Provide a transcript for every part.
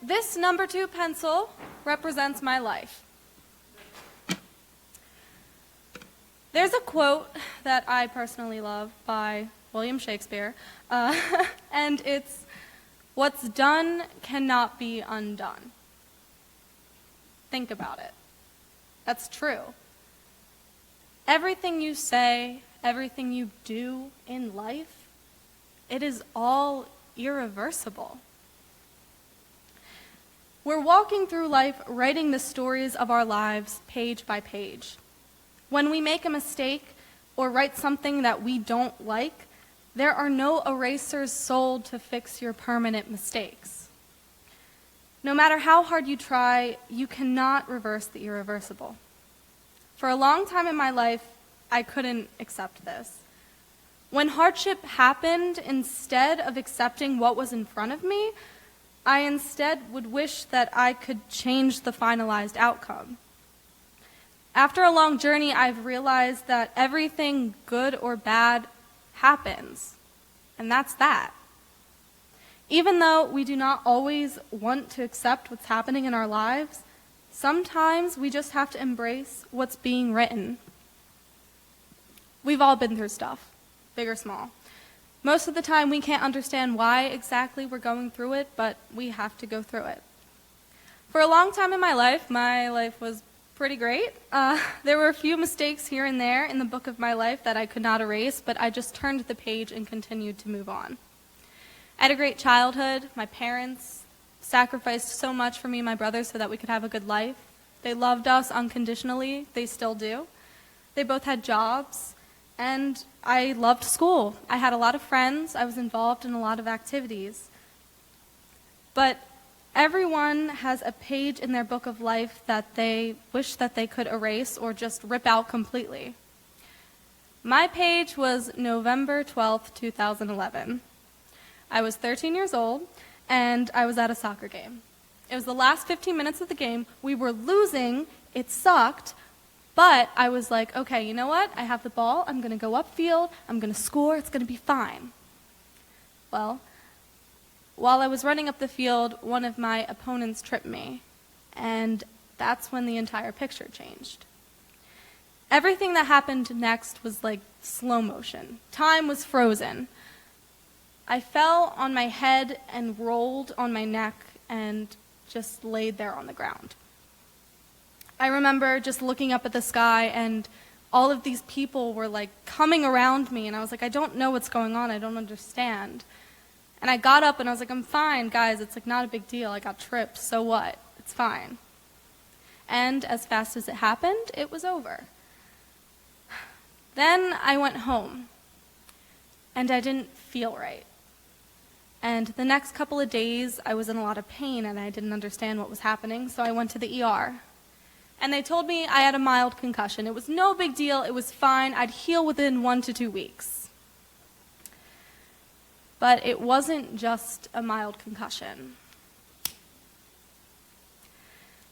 this number 2 pencil represents my life. There's a quote that I personally love by William Shakespeare, and it's, "What's done cannot be undone." Think about it. That's true. Everything you say, everything you do in life, it is all irreversible. We're walking through life writing the stories of our lives page by page. When we make a mistake or write something that we don't like, there are no erasers sold to fix your permanent mistakes. No matter how hard you try, you cannot reverse the irreversible. For a long time in my life, I couldn't accept this. When hardship happened, instead of accepting what was in front of me, I instead would wish that I could change the finalized outcome. After a long journey, I've realized that everything good or bad happens, and that's that. Even though we do not always want to accept what's happening in our lives, sometimes we just have to embrace what's being written. We've all been through stuff, big or small. Most of the time, we can't understand why exactly we're going through it, but we have to go through it. For a long time in my life was pretty great. There were a few mistakes here and there in the book of my life that I could not erase, but I just turned the page and continued to move on. I had a great childhood. My parents sacrificed so much for me and my brothers so that we could have a good life. They loved us unconditionally. They still do. They both had jobs, and I loved school. I had a lot of friends. I was involved in a lot of activities. But everyone has a page in their book of life that they wish that they could erase or just rip out completely. My page was November 12th, 2011. I was 13 years old, and I was at a soccer game. It was the last 15 minutes of the game. We were losing. It sucked. But I was like, okay, you know what? I have the ball. I'm going to go upfield. I'm going to score. It's going to be fine. Well, while I was running up the field, one of my opponents tripped me, and that's when the entire picture changed. Everything that happened next was like slow motion. Time was frozen. I fell on my head and rolled on my neck and just laid there on the ground. I remember just looking up at the sky, and all of these people were like coming around me, and I was like, I don't know what's going on. I don't understand. And I got up and I was like, I'm fine, guys. It's like not a big deal. I got tripped. So what? It's fine. And as fast as it happened, it was over. Then I went home, and I didn't feel right. And the next couple of days, I was in a lot of pain, and I didn't understand what was happening, so I went to the ER. And they told me I had a mild concussion. It was no big deal. It was fine. I'd heal within 1 to 2 weeks. But it wasn't just a mild concussion.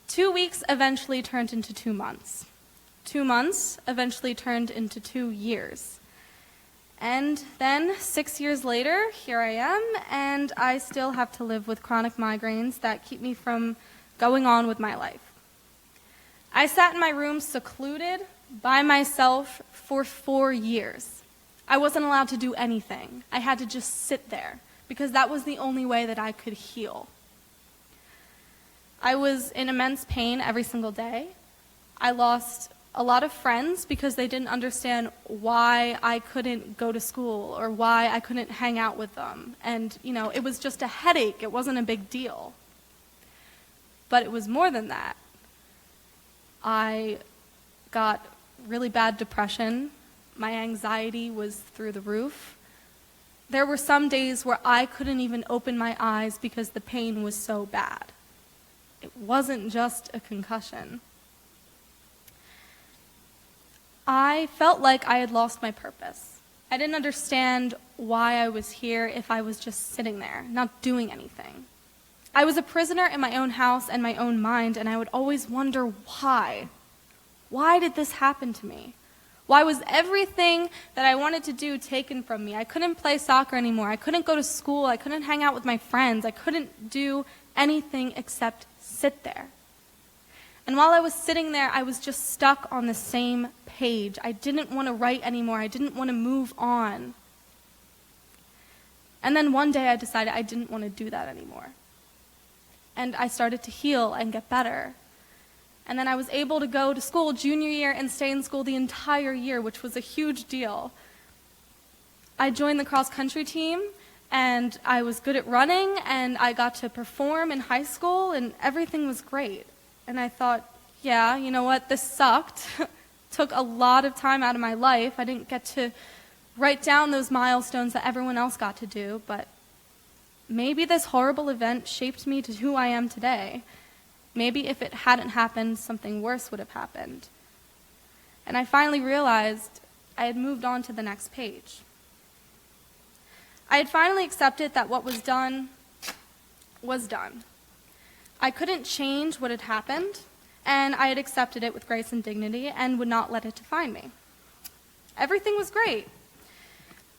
2 weeks eventually turned into 2 months. 2 months eventually turned into 2 years. And then 6 years later, here I am, and I still have to live with chronic migraines that keep me from going on with my life. I sat in my room secluded by myself for 4 years. I wasn't allowed to do anything. I had to just sit there because that was the only way that I could heal. I was in immense pain every single day. I lost a lot of friends because they didn't understand why I couldn't go to school or why I couldn't hang out with them. And, it was just a headache. It wasn't a big deal. But it was more than that. I got really bad depression. My anxiety was through the roof. There were some days where I couldn't even open my eyes because the pain was so bad. It wasn't just a concussion. I felt like I had lost my purpose. I didn't understand why I was here if I was just sitting there, not doing anything. I was a prisoner in my own house and my own mind, and I would always wonder why. Why did this happen to me? Why was everything that I wanted to do taken from me? I couldn't play soccer anymore. I couldn't go to school. I couldn't hang out with my friends. I couldn't do anything except sit there. And while I was sitting there, I was just stuck on the same page. I didn't want to write anymore. I didn't want to move on. And then one day I decided I didn't want to do that anymore. And I started to heal and get better. And then I was able to go to school junior year and stay in school the entire year, which was a huge deal. I joined the cross-country team, and I was good at running, and I got to perform in high school, and everything was great. And I thought, yeah, you know what, this sucked. Took a lot of time out of my life. I didn't get to write down those milestones that everyone else got to do, but maybe this horrible event shaped me to who I am today. Maybe if it hadn't happened, something worse would have happened. And I finally realized I had moved on to the next page. I had finally accepted that what was done was done. I couldn't change what had happened, and I had accepted it with grace and dignity and would not let it define me. Everything was great.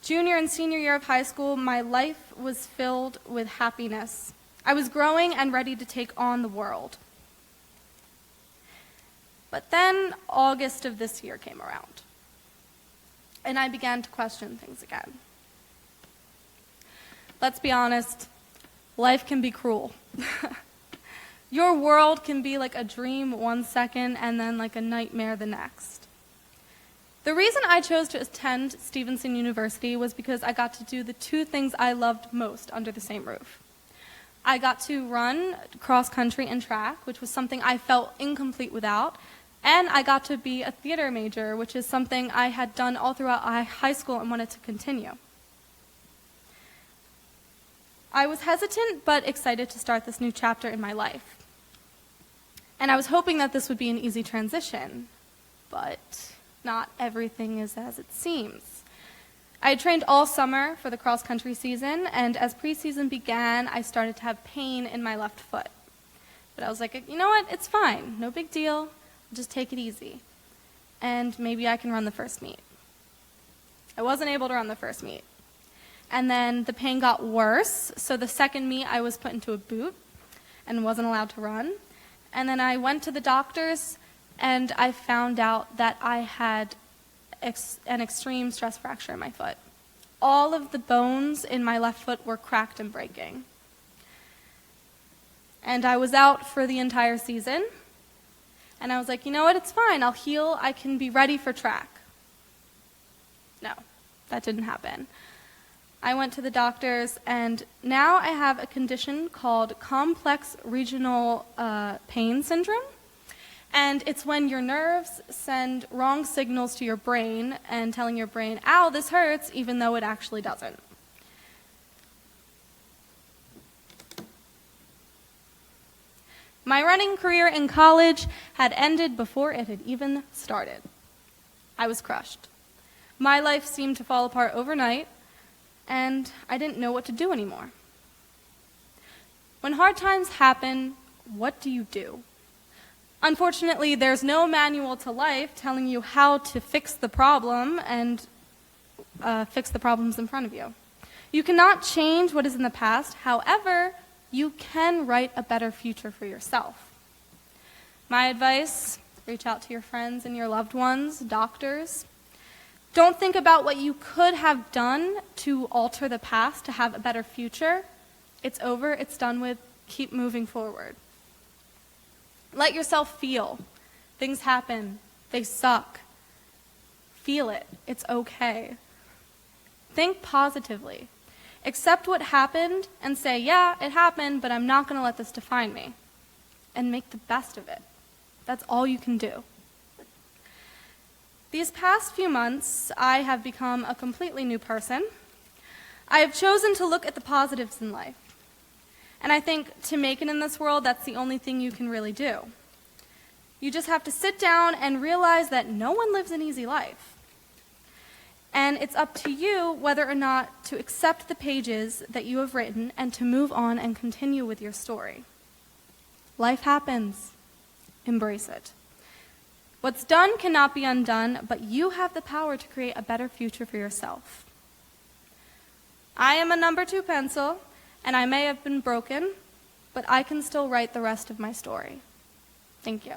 Junior and senior year of high school, my life was filled with happiness. I was growing and ready to take on the world. But then August of this year came around, and I began to question things again. Let's be honest, life can be cruel. Your world can be like a dream one second and then like a nightmare the next. The reason I chose to attend Stevenson University was because I got to do the two things I loved most under the same roof. I got to run cross-country and track, which was something I felt incomplete without, and I got to be a theater major, which is something I had done all throughout high school and wanted to continue. I was hesitant but excited to start this new chapter in my life. And I was hoping that this would be an easy transition, but not everything is as it seems. I had trained all summer for the cross-country season, and as preseason began, I started to have pain in my left foot. But I was like, you know what, it's fine, no big deal, I'll just take it easy, and maybe I can run the first meet. I wasn't able to run the first meet. And then the pain got worse, so the second meet I was put into a boot and wasn't allowed to run. And then I went to the doctors, and I found out that I had an extreme stress fracture in my foot. All of the bones in my left foot were cracked and breaking. And I was out for the entire season, and I was like, you know what, it's fine, I'll heal, I can be ready for track. No, that didn't happen. I went to the doctors, and now I have a condition called complex regional pain syndrome. And it's when your nerves send wrong signals to your brain and telling your brain, ow, this hurts, even though it actually doesn't. My running career in college had ended before it had even started. I was crushed. My life seemed to fall apart overnight, and I didn't know what to do anymore. When hard times happen, what do you do? Unfortunately, there's no manual to life telling you how to fix the problem and fix the problems in front of you. You cannot change what is in the past. However, you can write a better future for yourself. My advice, reach out to your friends and your loved ones, doctors. Don't think about what you could have done to alter the past to have a better future. It's over, it's done with, keep moving forward. Let yourself feel. Things happen, they suck. Feel it, it's okay. Think positively. Accept what happened and say, yeah, it happened, but I'm not going to let this define me. And make the best of it. That's all you can do. These past few months, I have become a completely new person. I have chosen to look at the positives in life. And I think to make it in this world, that's the only thing you can really do. You just have to sit down and realize that no one lives an easy life. And it's up to you whether or not to accept the pages that you have written and to move on and continue with your story. Life happens. Embrace it. What's done cannot be undone, but you have the power to create a better future for yourself. I am a number 2 pencil, and I may have been broken, but I can still write the rest of my story. Thank you.